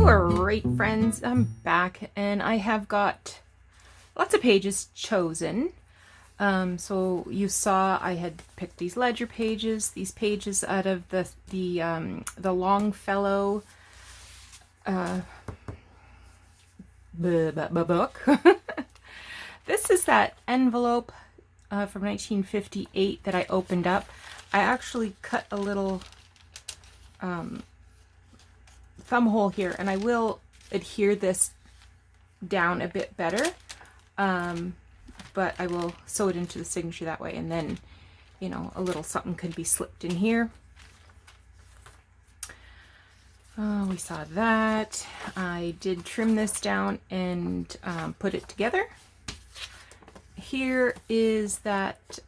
Alright friends, I'm back and I have got lots of pages chosen. So you saw I had picked these ledger pages, these pages out of the Longfellow book. This is that envelope from 1958 that I opened up. I actually cut a little thumb hole here, and I will adhere this down a bit better, but I will sew it into the signature that way, and then, you know, a little something could be slipped in here. We saw that. I did trim this down and put it together. Here is that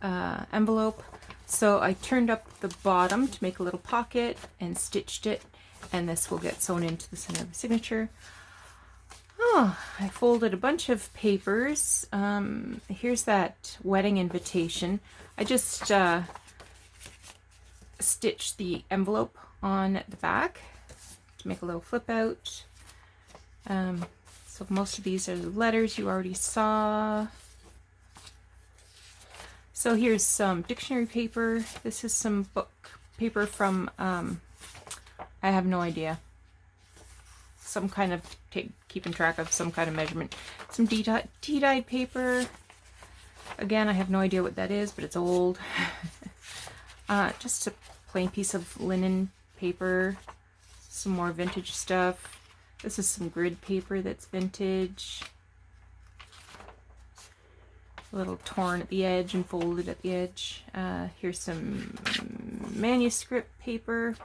envelope. So I turned up the bottom to make a little pocket and stitched it, and this will get sewn into the center of the signature. Oh, I folded a bunch of papers. Here's that wedding invitation. I just stitched the envelope on the back to make a little flip out. So most of these are the letters you already saw. So here's some dictionary paper. This is some book paper from, I have no idea. Some kind of keeping track of some kind of measurement. Some tea-dyed paper. Again, I have no idea what that is, but it's old. Just a plain piece of linen paper. Some more vintage stuff. This is some grid paper that's vintage. A little torn at the edge and folded at the edge. Here's some manuscript paper.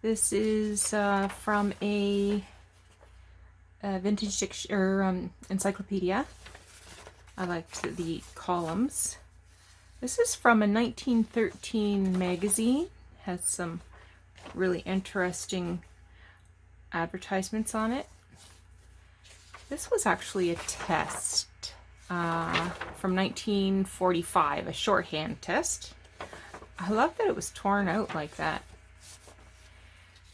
This is from a vintage encyclopedia. I liked the columns. This is from a 1913 magazine. Has some really interesting advertisements on it. This was actually a test from 1945, a shorthand test. I love that it was torn out like that.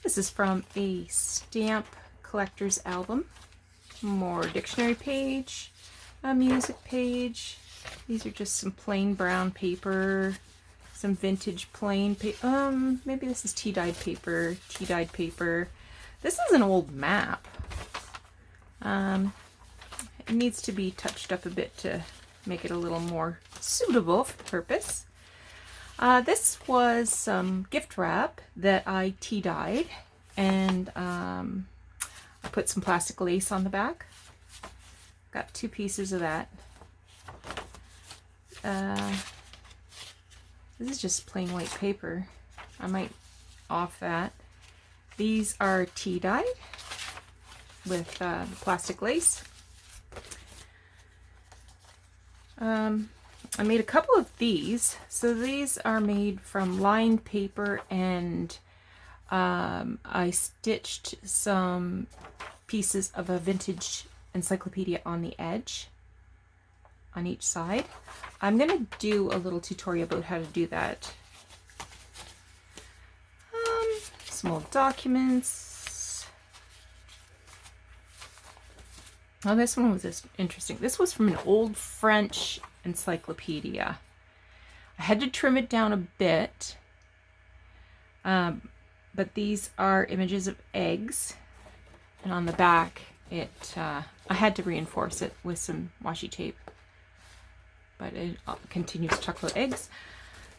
This is from a stamp collector's album. More dictionary page, a music page. These are just some plain brown paper, some vintage plain paper. Maybe this is tea-dyed paper, This is an old map. It needs to be touched up a bit to make it a little more suitable for the purpose. This was some gift wrap that I tea-dyed, and I put some plastic lace on the back. Got 2 pieces of that. This is just plain white paper. I might off that. These are tea-dyed with the plastic lace. I made a couple of these. So these are made from lined paper, and I stitched some pieces of a vintage encyclopedia on the edge on each side. I'm going to do a little tutorial about how to do that. Some old documents. Oh, this one was interesting. This was from an old French encyclopedia. I had to trim it down a bit, but these are images of eggs, and on the back I had to reinforce it with some washi tape, but it continues to talk about eggs.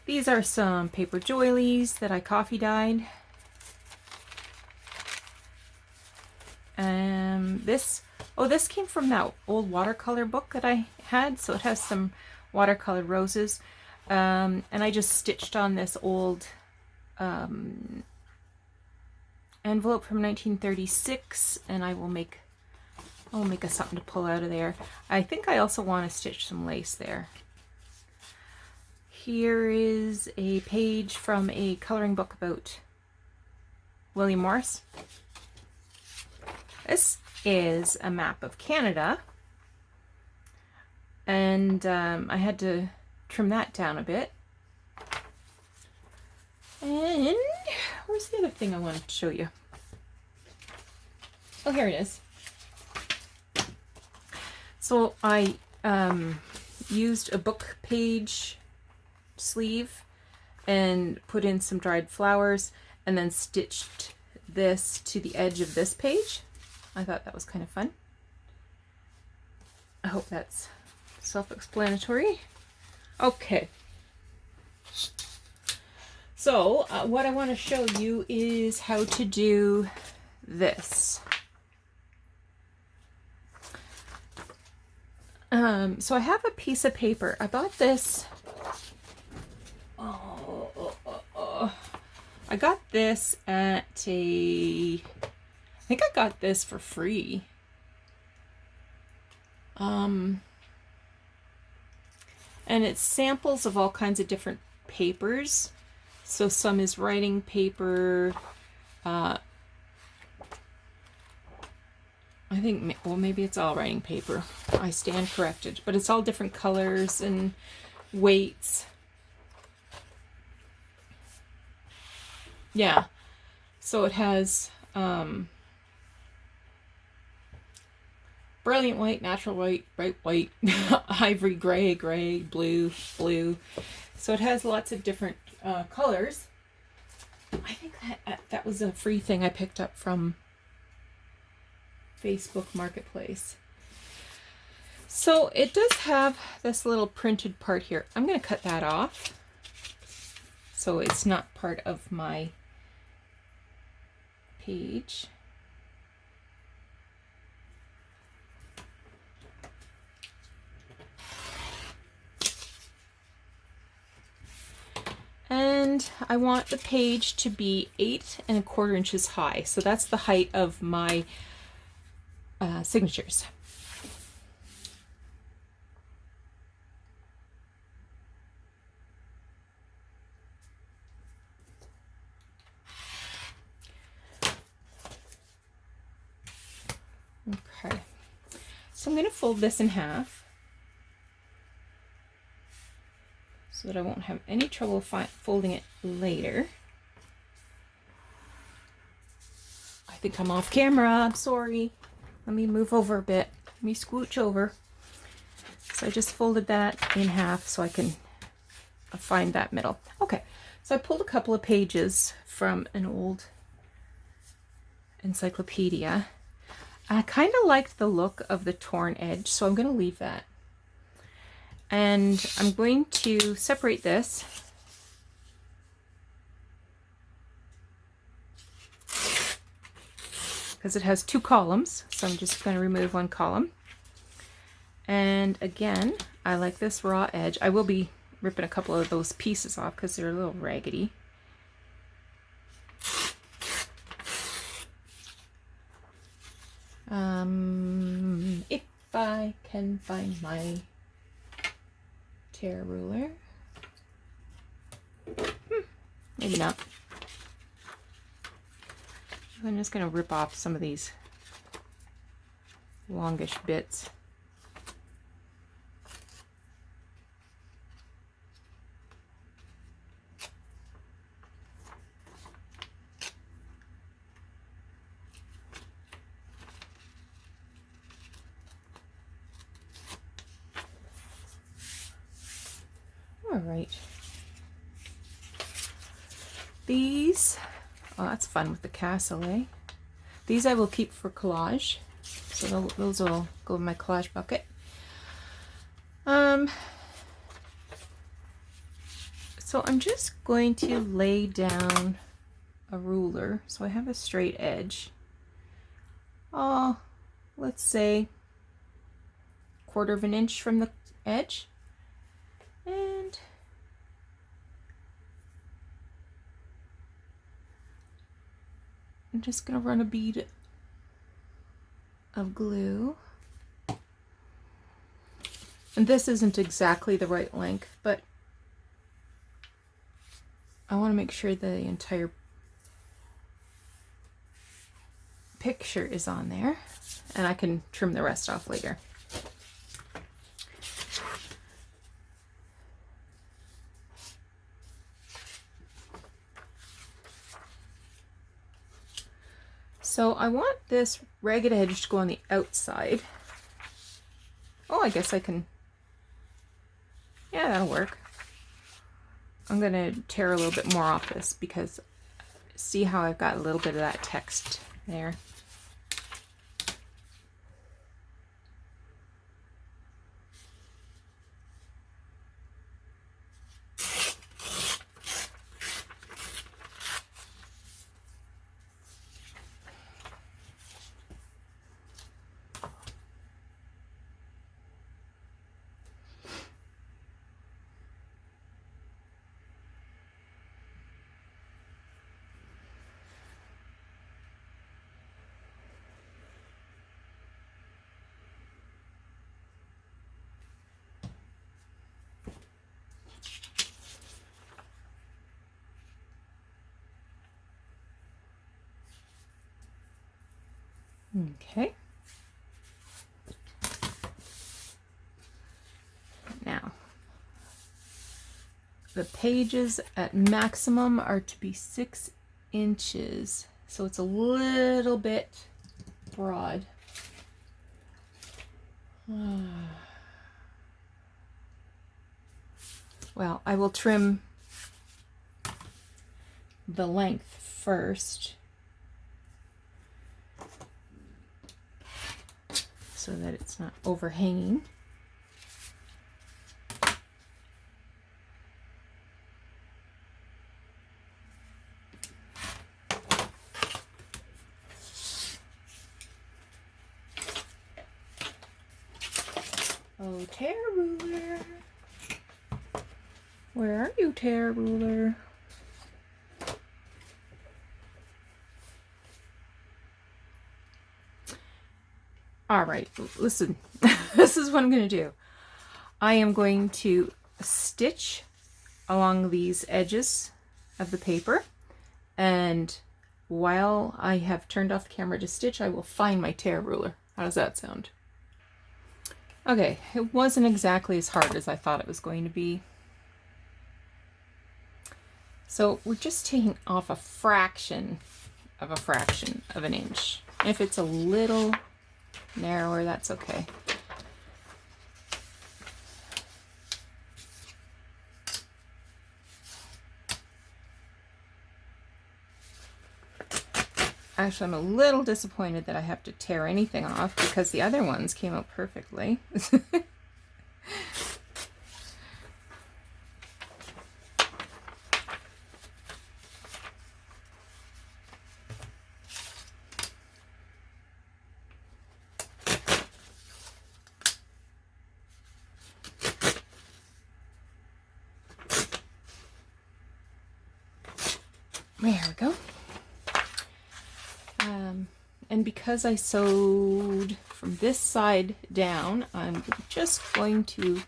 These are some paper doilies that I coffee dyed. This came from that old watercolor book that I had, so it has some watercolored roses, and I just stitched on this old envelope from 1936, and I will make something to pull out of there. I think I also want to stitch some lace there. Here is a page from a coloring book about William Morris. This is a map of Canada, and I had to trim that down a bit. And where's the other thing I wanted to show you? Oh, here it is. So I used a book page sleeve and put in some dried flowers and then stitched this to the edge of this page. I thought that was kind of fun. I hope that's self-explanatory. Okay. So what I want to show you is how to do this. So I have a piece of paper. I bought this. I got this at I think I got this for free. And it's samples of all kinds of different papers. So some is writing paper. I think, well, maybe it's all writing paper. I stand corrected, but it's all different colors and weights. Yeah, so it has brilliant white, natural white, bright white, ivory gray, gray, blue, blue. So it has lots of different colors. I think that was a free thing I picked up from Facebook Marketplace. So it does have this little printed part here. I'm going to cut that off so it's not part of my page. And I want the page to be 8 1/4 inches high. So that's the height of my signatures. Okay, so I'm going to fold this in half so that I won't have any trouble folding it later. I think I'm off camera. I'm sorry. Let me move over a bit. Let me scooch over. So I just folded that in half so I can find that middle. Okay, so I pulled a couple of pages from an old encyclopedia. I kind of liked the look of the torn edge, so I'm going to leave that. And I'm going to separate this. Because it has 2 columns, so I'm just going to remove 1 column. And again, I like this raw edge. I will be ripping a couple of those pieces off because they're a little raggedy. If I can find my tear ruler. Maybe not. I'm just going to rip off some of these longish bits. All right. These, oh, that's fun with the castle, eh? These I will keep for collage. So those will go in my collage bucket. So I'm just going to lay down a ruler. So I have a straight edge. Oh, let's say 1/4 inch from the edge. And I'm just going to run a bead of glue. And this isn't exactly the right length, but I want to make sure the entire picture is on there, and I can trim the rest off later. So I want this ragged edge to go on the outside. Oh, I guess I can, yeah, that'll work. I'm gonna tear a little bit more off this because see how I've got a little bit of that text there. Okay. Now, the pages at maximum are to be 6 inches, so it's a little bit broad. Well, I will trim the length first so that it's not overhanging. Oh, tear ruler. Where are you, tear ruler? All right, listen, this is what I'm going to do. I am going to stitch along these edges of the paper, and while I have turned off the camera to stitch, I will find my tear ruler. How does that sound? Okay, it wasn't exactly as hard as I thought it was going to be. So we're just taking off a fraction of an inch. If it's a little narrower, that's okay. Actually, I'm a little disappointed that I have to tear anything off because the other ones came out perfectly. There we go. And because I sewed from this side down, I'm just going to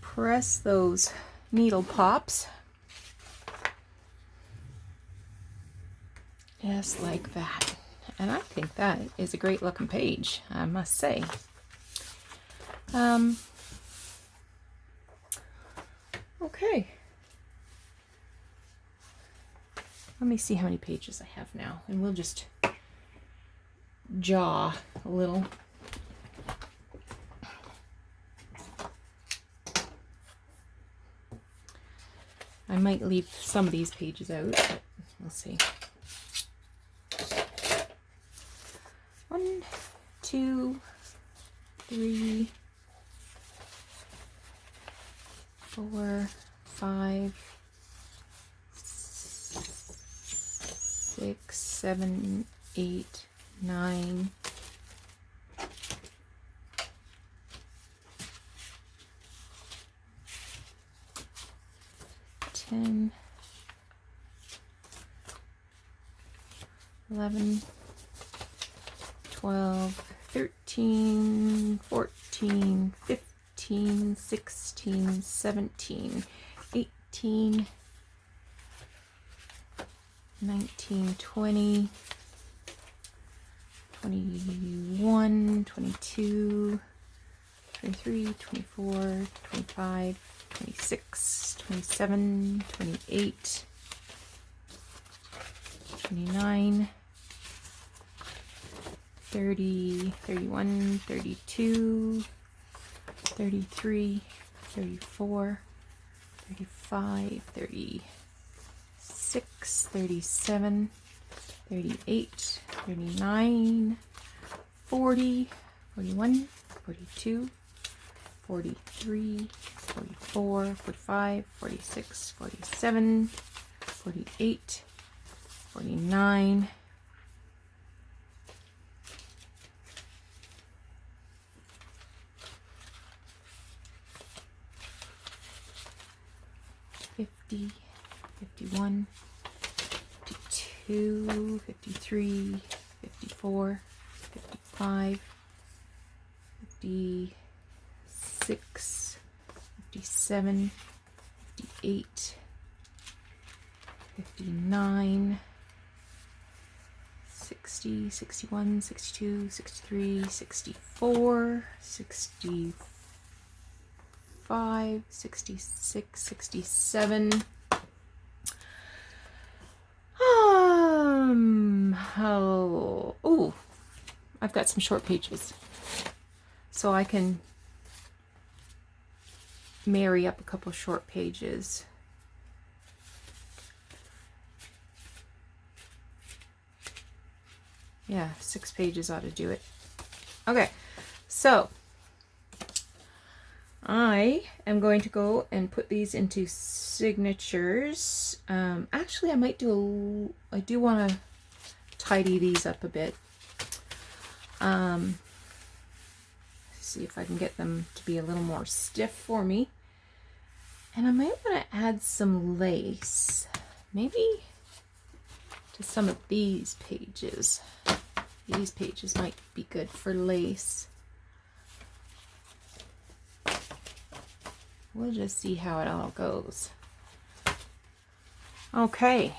press those needle pops. Just like that. And I think that is a great looking page, I must say. Okay. Let me see how many pages I have now, and we'll just jaw a little. I might leave some of these pages out, but we'll see. 1, 2, 3, 4, 5, 6, 7, 8, 9, 10, 11, 12, 13, 14, 15, 16, 17, 18, 19, 20, 21, 22, 23, 24, 25, 26, 27, 28, 29, 30, 31, 32, 33, 34, 35, 36, 37, 38, 39, 40, 41, 42, 43, 44, 45, 46, 47, 48, 49, 50, 51, 52, 53, 54, 55, 56, 57, 58, 59, 60, 61, 62, 63, 64, 65, 66, 67. Oh, I've got some short pages, so I can marry up a couple short pages. Yeah, 6 pages ought to do it. Okay, so I am going to go and put these into signatures. Actually, I do want to tidy these up a bit. See if I can get them to be a little more stiff for me. And I might want to add some lace, maybe to some of these pages. These pages might be good for lace. We'll just see how it all goes. Okay,